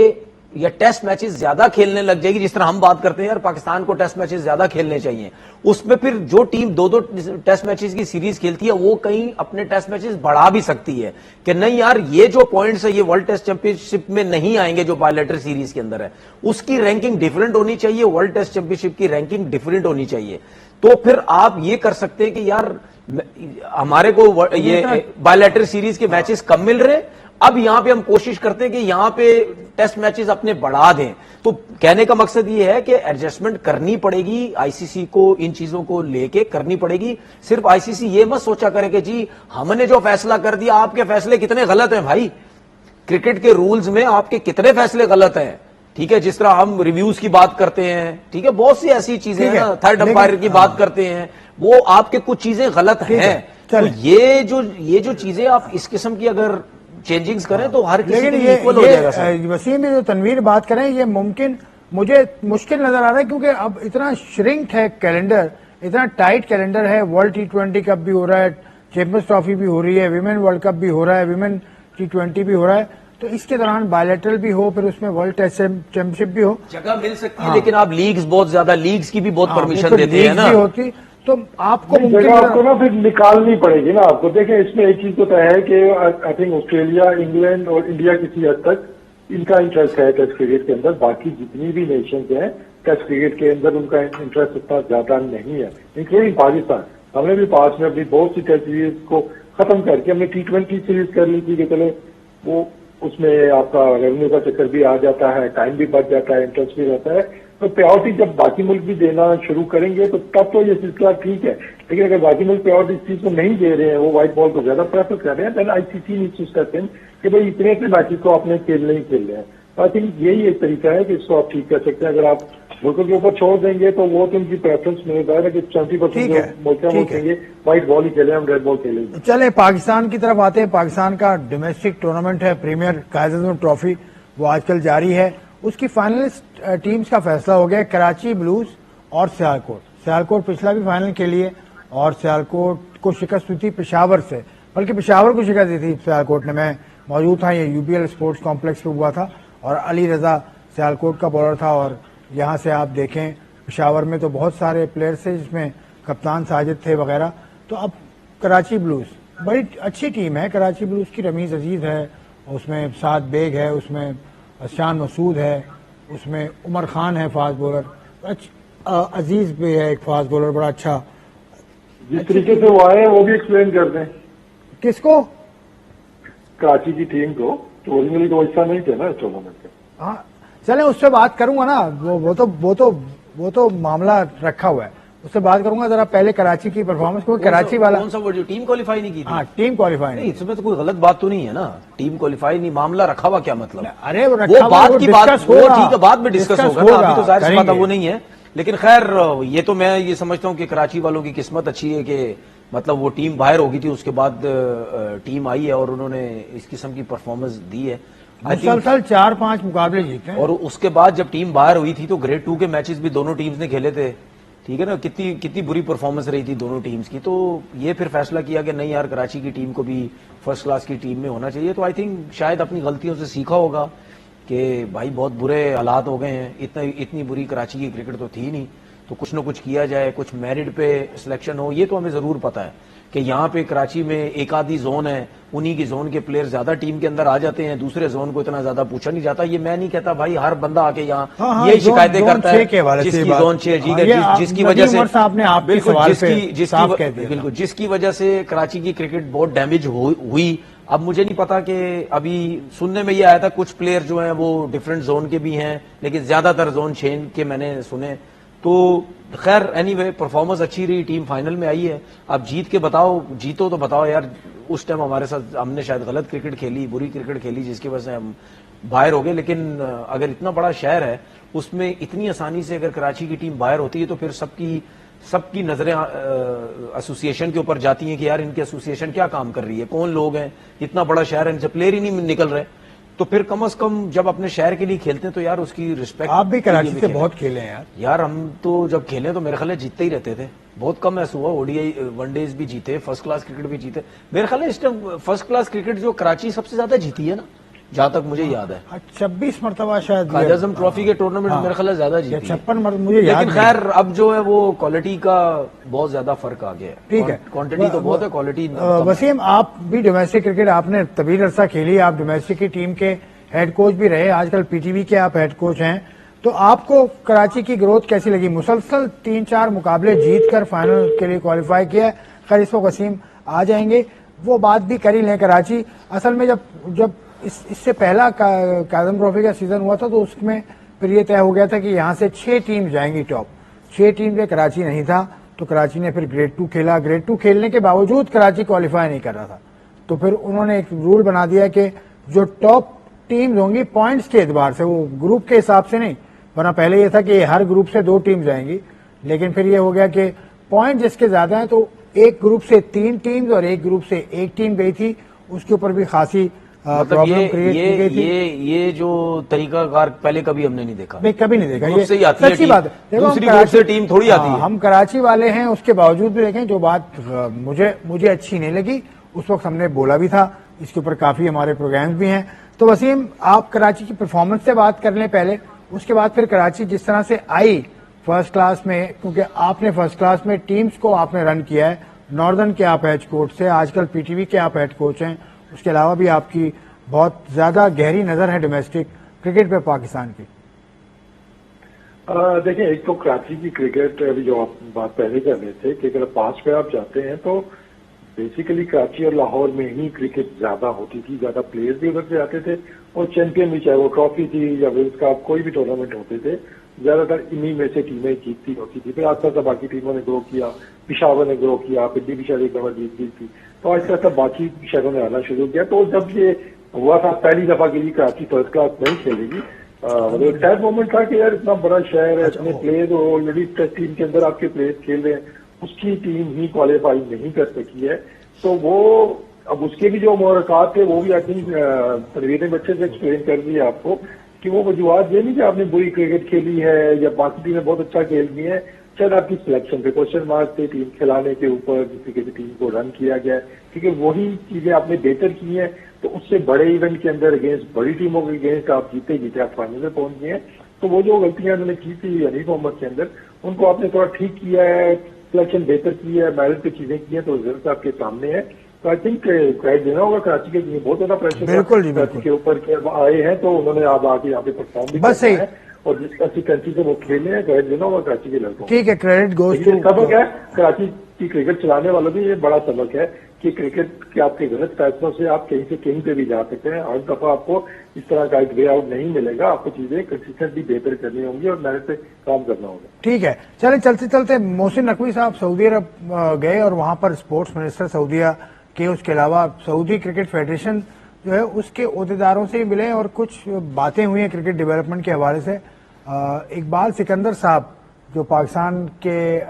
या टेस्ट मैचेस ज्यादा खेलने लग जाएगी। जिस तरह हम बात करते हैं यार पाकिस्तान को टेस्ट मैचेस ज्यादा खेलने चाहिए, उसमें फिर जो टीम 2-2 टेस्ट मैचेस की सीरीज खेलती है वो कहीं अपने टेस्ट मैचेस बढ़ा भी सकती है कि नहीं यार ये जो पॉइंट्स है ये वर्ल्ड टेस्ट चैंपियनशिप में नहीं आएंगे जो बायलैटरल सीरीज के अंदर है, उसकी रैंकिंग डिफरेंट होनी चाहिए, वर्ल्ड टेस्ट चैंपियनशिप की रैंकिंग डिफरेंट होनी चाहिए। तो फिर आप ये कर सकते हैं कि यार हमारे को ये बायलैटरल सीरीज के मैचेस कम मिल रहे, अब यहां पे हम कोशिश करते हैं कि यहां पे टेस्ट मैचेस अपने बढ़ा दें। तो कहने का मकसद ये है कि एडजस्टमेंट करनी पड़ेगी आईसीसी को, इन चीजों को लेके करनी पड़ेगी। सिर्फ आईसीसी ये मत सोचा करे कि जी हमने जो फैसला कर दिया, आपके फैसले कितने गलत हैं भाई, क्रिकेट के रूल्स में आपके कितने फैसले गलत हैं, ठीक है। जिस तरह हम रिव्यूज की बात करते हैं, ठीक है, बहुत सी ऐसी चीजें हैं ना, थर्ड अंपायर की बात करते हैं, वो आपके कुछ चीजें गलत हैं। तो ये जो चीजें आप इस किस्म की अगर चेंजिंग्स करें तो हर किसी के लिए इक्वल हो जाएगा। वसीम जो तनवीर बात करें ये मुमकिन मुझे मुश्किल नजर आ रहा है क्योंकि अब इतना श्रिंक है कैलेंडर, इतना टाइट कैलेंडर है। वर्ल्ड T20 कप भी हो रहा है, चैंपियंस ट्रॉफी भी हो रही है, विमेन वर्ल्ड कप भी हो रहा है, विमेन T20 भी हो रहा है, तो इसके दौरान बायलैटरल भी हो, फिर उसमें वर्ल्ड टेस्ट चैंपियनशिप भी हो, जगह मिल सकती है। लेकिन आप लीग्स बहुत ज्यादा, लीग्स की भी बहुत परमिशन देते हैं ना, होती तो आपको जगह आपको ना फिर निकालनी पड़ेगी ना आपको। देखें इसमें एक चीज तो तय है कि आई थिंक ऑस्ट्रेलिया, इंग्लैंड और इंडिया किसी हद तक इनका इंटरेस्ट है टेस्ट क्रिकेट के अंदर। बाकी जितनी भी नेशंस हैं टेस्ट क्रिकेट के अंदर उनका इंटरेस्ट उतना ज्यादा नहीं है, इंक्लूडिंग पाकिस्तान। हमने भी पास में अपनी बहुत सी टेस्ट सीरीज को खत्म करके हमने T20 सीरीज कर ली थी कि चलो वो उसमें आपका रेवेन्यू का चक्कर भी आ जाता है, टाइम भी बच जाता है, इंटरेस्ट भी रहता है। तो प्रायोरिटी जब बाकी मुल्क भी देना शुरू करेंगे तो तब तो ये सिलसिला ठीक है, लेकिन अगर बाकी मुल्क प्रायोरिटी इस चीज को नहीं दे रहे हैं, वो व्हाइट बॉल को ज्यादा प्रेफर कर रहे हैं, then ICC needs to step in कि भाई इतने इतने मैचेस को आपने खेलने ही खेल रहे हैं। आई थिंक यही एक तरीका है कि इसको आप ठीक कर सकते हैं। अगर आप मुल्कों के ऊपर छोड़ देंगे तो वो तो उनकी प्रेफरेंस में है कि 70% मुल्क कहेंगे व्हाइट बॉल ही खेले, हम रेड बॉल खेलेंगे। चले पाकिस्तान की तरफ आते हैं। पाकिस्तान का डोमेस्टिक टूर्नामेंट है प्रीमियर कायद ट्रॉफी, वो आजकल जारी है। उसकी फाइनलिस्ट टीम्स का फैसला हो गया, कराची ब्लूज और सियालकोट। सियालकोट पिछला भी फाइनल के लिए और सियालकोट को शिकस्त हुई थी पेशावर से, बल्कि पेशावर को शिकस्त दी थी सियालकोट ने। मैं मौजूद था, ये यूबीएल स्पोर्ट्स कॉम्प्लेक्स पे हुआ था और अली रजा सियालकोट का बॉलर था। और यहाँ से आप देखें पेशावर में तो बहुत सारे प्लेयर्स थे जिसमें कप्तान साजिद थे वगैरह। तो अब कराची ब्लूज बड़ी अच्छी टीम है। कराची ब्लूज की रमीज अजीज है, उसमें साद बेग है, उसमें शान मसूद है, उसमें उमर खान है फास्ट बॉलर, अजीज भी है एक फास्ट बॉलर बड़ा अच्छा। जिस तरीके से वो आए वो भी एक्सप्लेन कर दें। किसको? कराची की टीम को। तो ओरिजिनली तो ऐसा नहीं थे ना इस टूर्नामेंट का। हाँ चले उससे बात करूंगा ना, वो तो मामला रखा हुआ है, उससे बात करूंगा। जरा पहले कराची की परफॉर्मेंस, क्योंकि कराची वाला कौन सा वर्ड, जो टीम क्वालिफाई नहीं की थी? हाँ टीम क्वालिफाई नहीं, इसमें तो कोई गलत बात तो नहीं है ना। टीम क्वालिफाई नहीं, मामला रखा हुआ क्या मतलब? अरे वो बात की बात वो ठीक है, बाद में डिस्कस होगा ना, अभी तो जाहिर सी बात है वो नहीं है। लेकिन खैर ये तो मैं ये समझता हूं कि कराची वालों की किस्मत अच्छी है कि मतलब वो टीम बाहर हो गई थी, उसके बाद टीम आई है और उन्होंने इस किस्म की परफॉर्मेंस दी है। आई थिंक मुसलसल 4-5 मुकाबले जीते हैं। और उसके बाद जब टीम बाहर हुई थी तो ग्रेड 2 के मैचेस भी दोनों टीम्स ने खेले थे, ठीक है ना, कितनी कितनी बुरी परफॉर्मेंस रही थी दोनों टीम्स की। तो ये फिर फैसला किया कि नहीं यार, कराची की टीम को भी फर्स्ट क्लास की टीम में होना चाहिए। तो आई थिंक शायद अपनी गलतियों से सीखा होगा कि भाई बहुत बुरे हालात हो गए हैं, इतनी बुरी कराची की क्रिकेट तो थी नहीं, तो कुछ न कुछ किया जाए, कुछ मेरिट पे सिलेक्शन हो। ये तो हमें जरूर पता है कि यहाँ पे कराची में एक आधी जोन है, उन्हीं की जोन के प्लेयर ज्यादा टीम के अंदर आ जाते हैं, दूसरे जोन को इतना ज्यादा पूछा नहीं जाता। ये मैं नहीं कहता भाई, हर बंदा आके यहाँ यही शिकायतें करता है, जिसकी जोन 6 ठीक है, जिसकी वजह से बिल्कुल बिल्कुल जिसकी वजह से कराची की क्रिकेट बहुत डैमेज हुई। अब मुझे नहीं पता कि अभी सुनने में ये आया था कुछ प्लेयर जो हैं वो डिफरेंट जोन के भी हैं, लेकिन ज्यादातर जोन 6 के मैंने सुने। तो खैर एनीवे परफॉर्मेंस अच्छी रही, टीम फाइनल में आई है। अब जीत के बताओ, जीतो तो बताओ यार, उस टाइम हमारे साथ हमने शायद गलत क्रिकेट खेली, बुरी क्रिकेट खेली, जिसकी वजह से हम बाहर हो गए। लेकिन अगर इतना बड़ा शहर है उसमें इतनी आसानी से अगर कराची की टीम बाहर होती है तो फिर सबकी नजरें एसोसिएशन के ऊपर जाती हैं कि यार इनकी एसोसिएशन क्या काम कर रही है, कौन लोग हैं, इतना बड़ा शहर है, इनसे प्लेयर ही नहीं निकल रहे। तो फिर कम से कम जब अपने शहर के लिए खेलते हैं तो यार उसकी रिस्पेक्ट। आप भी कराची से बहुत खेले हैं यार हम तो जब खेले तो मेरे ख्याल है जीतते ही रहते थे, बहुत कम ऐसा हुआ। ओडीआई वनडेज भी जीते, फर्स्ट क्लास क्रिकेट भी जीते। मेरे ख्याल है इस टाइम फर्स्ट क्लास क्रिकेट जो कराची सबसे ज्यादा जीती है ना, जहां तक मुझे याद है। 26 मरतबा शायद क़ायद आज़म ट्रॉफी के टूर्नामेंट मेरे ख्याल है ज्यादा जीती है, 56 मरतबा मुझे याद। लेकिन खैर अब जो है वो क्वालिटी का बहुत ज्यादा फर्क आ गया है। ठीक है, क्वांटिटी तो बहुत है, क्वालिटी। वसीम, आप भी डोमेस्टिक क्रिकेट आपने तवील अरसा खेली, आप डोमेस्टिक की टीम के हेड कोच भी रहे, आजकल पीटीवी के आप हेड कोच हैं। तो आपको कराची की ग्रोथ कैसी लगी? मुसलसल 3-4 मुकाबले जीतकर फाइनल के लिए क्वालिफाई किया है। खैर इस वक्त वसीम आ जाएंगे, वो बात भी कर ही लें। कराची असल में जब इससे पहला काज़म ट्रॉफी का सीजन हुआ था तो उसमें फिर ये तय हो गया था कि यहाँ से 6 टीम जाएंगी टॉप, 6 टीम में कराची नहीं था। तो कराची ने फिर ग्रेड 2 खेला, ग्रेड 2 खेलने के बावजूद कराची क्वालिफाई नहीं कर रहा था। तो फिर उन्होंने एक रूल बना दिया कि जो टॉप टीम्स होंगी पॉइंट्स के एतबार से, वो ग्रुप के हिसाब से नहीं, वरना पहले ये था कि हर ग्रुप से 2 टीम जाएंगी, लेकिन फिर ये हो गया कि पॉइंट जिसके ज्यादा हैं तो एक ग्रुप से 3 टीम्स और एक ग्रुप से 1 टीम गई थी। उसके ऊपर भी खासी प्रॉब्लम क्रिएट की गई थी। ये जो तरीकाकार पहले कभी हमने नहीं देखा, कभी नहीं देखा। ये सच्ची बात है, दूसरी ग्रुप से टीम थोड़ी आती है। हम कराची वाले हैं, उसके बावजूद भी देखें जो बात मुझे अच्छी नहीं लगी, उस वक्त हमने बोला भी था, इसके ऊपर काफी हमारे प्रोग्राम्स भी हैं। तो वसीम, आप कराची की परफॉर्मेंस से बात कर लें पहले, उसके बाद फिर कराची जिस तरह से आई फर्स्ट क्लास में, क्योंकि आपने फर्स्ट क्लास में टीम्स को आपने रन किया है, नॉर्दर्न के आप हेड कोच से, आजकल पीटीवी के आप हेड कोच हैं, उसके अलावा भी आपकी बहुत ज्यादा गहरी नजर है डोमेस्टिक क्रिकेट पे पाकिस्तान की। देखिए, एक तो कराची की क्रिकेट अभी जो आप बात पहले कर रहे थे कि अगर पांच पे आप जाते हैं तो बेसिकली कराची और लाहौर में ही क्रिकेट ज्यादा होती थी, ज्यादा प्लेयर्स भी उधर से आते थे और चैंपियन भी, चाहे वो ट्रॉफी थी या विल्स कप, कोई भी टूर्नामेंट होते थे, ज्यादातर इन्हीं में से टीमें जीतती होती थी। फिर आस्ता आस्ता बाकी टीमों ने ग्रो किया, पिशावर ने ग्रो किया, पिंडी भी शायद एक दफा जीत गई थी, तो आस्ता आस्ता बाकी शहरों ने आना शुरू किया। तो जब ये हुआ था पहली दफा के लिए कराची फर्स्ट क्लास नहीं खेलेगी, मतलब एक सैड मोमेंट था कि यार इतना बड़ा शहर है, इतने प्लेयर ऑलरेडी टेस्ट टीम के अंदर आपके प्लेयर खेल रहे हैं, उसकी टीम ही क्वालिफाई नहीं कर सकी है। तो वो अब उसके भी जो मुहरकात थे वो भी आई थिंक तनवीर ने बच्चे से एक्सप्लेन कर दिया आपको कि वो वजूहत ये नहीं कि आपने बुरी क्रिकेट खेली है या बाकी टीमें बहुत अच्छा खेल रही है, शायद आपकी सिलेक्शन पे क्वेश्चन मार्क थे, टीम खिलाने के ऊपर जिस तरीके से टीम को रन किया गया, क्योंकि वही चीजें आपने बेहतर की हैं। तो उससे बड़े इवेंट के अंदर अगेंस्ट बड़ी टीमों के अगेंस्ट आप जीते आप फाइनल में पहुंच गए हैं। तो वो जो गलतियां उन्होंने की थी हनीफ मोहम्मद के अंदर, उनको आपने थोड़ा ठीक किया है, सिलेक्शन बेहतर की है, मेरिट पे चीजें की है, तो रिजल्ट आपके सामने है। तो आई थिंक क्रेडिट देना होगा कराची के लिए, बहुत ज्यादा प्रेशर कराची के ऊपर आए हैं, तो उन्होंने आप आके यहाँ पे परफॉर्म भी बस सही है और जिस कंसिस्टेंसी से वो खेले हैं, क्रेडिट देना होगा कराची के लड़कों। ठीक है, क्रेडिट गोज टू। सबक है कराची की क्रिकेट चलाने वालों भी, ये बड़ा सबक है कि क्रिकेट के आपके गलत फैसलों से आप कहीं से कहीं पे भी जा सकते हैं। हर दफा आपको इस तरह का एक वे आउट नहीं मिलेगा, आपको चीजें कंसिस्टेंटली बेहतर करनी होंगी और मेहनत से काम करना होगा। ठीक है, चले चलते चलते मोहसिन नकवी साहब सऊदी अरब गए और वहां पर स्पोर्ट्स मिनिस्टर सऊदीया के, उसके अलावा सऊदी क्रिकेट फेडरेशन जो है उसके ओहदेदारों से मिले और कुछ बातें हुई हैं क्रिकेट डेवलपमेंट के हवाले से। इकबाल सिकंदर साहब जो पाकिस्तान के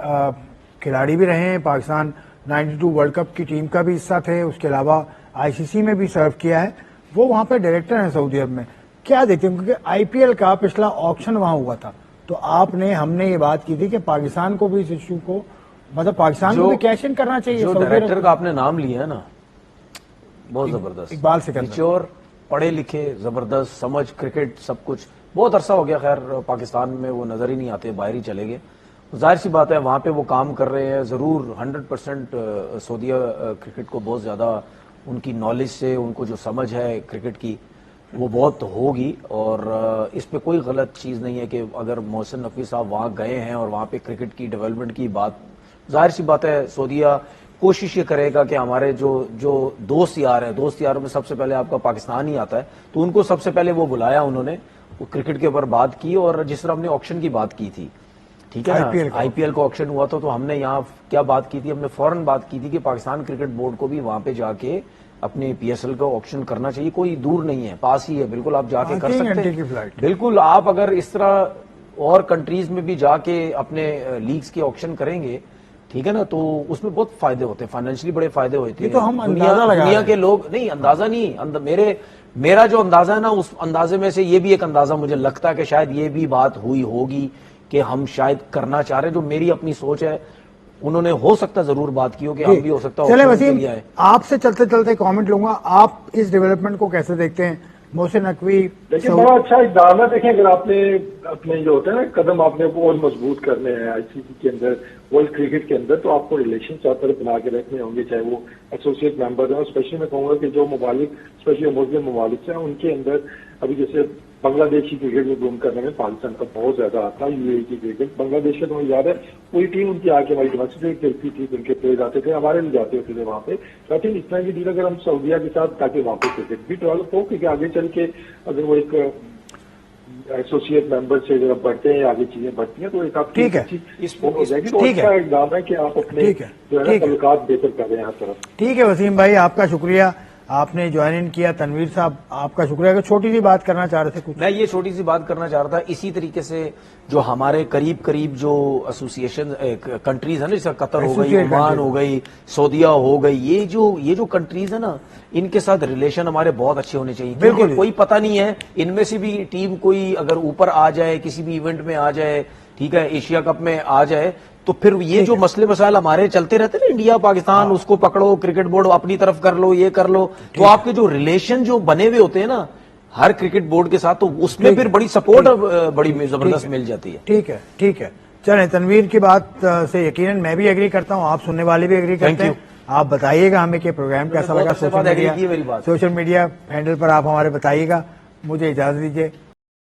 खिलाड़ी भी रहे हैं, पाकिस्तान 92 वर्ल्ड कप की टीम का भी हिस्सा थे, उसके अलावा आईसीसी में भी सर्व किया है, वो वहां पे डायरेक्टर हैं सऊदी अरब में। क्या देखते हैं, क्योंकि आईपीएल का पिछला ऑक्शन वहां हुआ था, तो हमने ये बात की थी कि पाकिस्तान को भी इस इश्यू को, मतलब पाकिस्तान को भी कैश इन करना चाहिए। जो सऊदी डायरेक्टर अरब का आपने नाम लिया है ना, बहुत जबरदस्त, इकबाल सिकंदर, निचोर, पढ़े लिखे, जबरदस्त समझ, क्रिकेट सब कुछ। बहुत अरसा हो गया खैर पाकिस्तान में वो नजर ही नहीं आते, बाहर ही चले गए। जाहिर सी बात है वहां पे वो काम कर रहे हैं, जरूर 100% सऊदीया क्रिकेट को बहुत ज्यादा उनकी नॉलेज से, उनको जो समझ है क्रिकेट की वो बहुत होगी। और इस पे कोई गलत चीज नहीं है कि अगर मोहसिन नकवी साहब वहां गए हैं और वहां पे क्रिकेट की डेवलपमेंट की बात, जाहिर सी बात है सऊदीया कोशिश ये करेगा कि हमारे जो दोस्त यार हैं, दोस्त यारों में सबसे पहले आपका पाकिस्तान ही आता है, तो उनको सबसे पहले वो बुलाया उन्होंने, वो क्रिकेट के ऊपर बात की। और जिस तरह हमने ऑक्शन की बात की थी, ठीक है ना, आईपीएल का ऑक्शन हुआ था, तो हमने यहाँ क्या बात की थी, हमने फौरन बात की थी कि पाकिस्तान क्रिकेट बोर्ड को भी वहां पे जाके अपने पीएसएल का ऑक्शन करना चाहिए। कोई दूर नहीं है, पास ही है, बिल्कुल आप जाके कर सकते हैं। बिल्कुल आप अगर इस तरह और कंट्रीज में भी जाके अपने लीग्स के ऑक्शन करेंगे, ठीक है ना, तो उसमें बहुत फायदे होते हैं, फाइनेंशियली बड़े फायदे होते हैं। तो हम दुनिया के लोग नहीं, अंदाजा नहीं, मेरा जो अंदाजा है ना, उस अंदाजे में से ये भी एक अंदाजा मुझे लगता है कि शायद ये भी बात हुई होगी कि हम शायद करना चाह रहे हैं। जो मेरी अपनी सोच है, उन्होंने हो सकता जरूर बात की हो कि हम भी हो सकता चले वसीम, आपसे चलते चलते कमेंट लूंगा, आप इस डेवलपमेंट को कैसे देखते हैं? मोहसिन नकवी देखिए बड़ा अच्छा इकदाम है। देखें अगर आपने अपने जो होता है ना कदम आपने वो और मजबूत करने हैं आईसीसी के अंदर, वर्ल्ड क्रिकेट के अंदर, तो आपको रिलेशन चाहते बना के रखने होंगे, चाहे वो एसोसिएट मेंबर हैं। स्पेशली मैं कहूंगा कि जो ममालिक, स्पेशली मुस्लिम ममालिक हैं, उनके अंदर अभी जैसे बांग्लादेश की क्रिकेट में बूम करने में पाकिस्तान का बहुत ज्यादा आता है। यूएई की क्रिकेट, बांग्लादेश का तो मुझे याद है पूरी टीम उनकी आके हमारी यूनिवर्सिटी खेलती थी, उनके प्लेयर आते थे, हमारे भी जाते होते थे वहां पे। आई थिंक इस तरह की डील अगर हम सऊदीया के साथ, ताकि वहां पे क्रिकेट भी डेवलप हो, क्योंकि आगे चल के अगर वो एक एसोसिएट मेंबर से जब बढ़ते हैं, आगे चीजें बढ़ती हैं, तो एक आपकी ठीक है, हो जाएगी। तो अच्छा इकदाम है कि आप अपने जो है ना तल्लुकात बेहतर कर रहे हैं हर तरफ। ठीक है वसीम भाई, आपका शुक्रिया, आपने ज्वाइन इन किया। तनवीर साहब आपका शुक्रिया। अगर छोटी सी बात करना चाह रहे थे कुछ? मैं ये छोटी सी बात करना चाह रहा था, इसी तरीके से जो हमारे करीब करीब जो एसोसिएशन कंट्रीज है ना, जैसे कतर हो गई, ओमान हो गई, सऊदीया हो गई, ये जो कंट्रीज है ना, इनके साथ रिलेशन हमारे बहुत अच्छे होने चाहिए। बिल्कुल, कोई पता नहीं है इनमें से भी टीम कोई अगर ऊपर आ जाए, किसी भी इवेंट में आ जाए, ठीक है, एशिया कप में आ जाए, तो फिर ये जो मसले मसाइल हमारे चलते रहते हैं ना, इंडिया पाकिस्तान, उसको पकड़ो, क्रिकेट बोर्ड अपनी तरफ कर लो, ये कर लो, तो आपके जो रिलेशन जो बने हुए होते हैं ना हर क्रिकेट बोर्ड के साथ, तो उसमें फिर बड़ी सपोर्ट बड़ी जबरदस्त मिल जाती है। ठीक है। चलें, तनवीर की बात से यकीनन मैं भी एग्री करता हूं, आप सुनने वाले भी एग्री करते हैं। आप बताइएगा हमें कि प्रोग्राम कैसा लगा, सोशल मीडिया हैंडल पर आप हमारे बताइएगा। मुझे इजाजत दीजिए।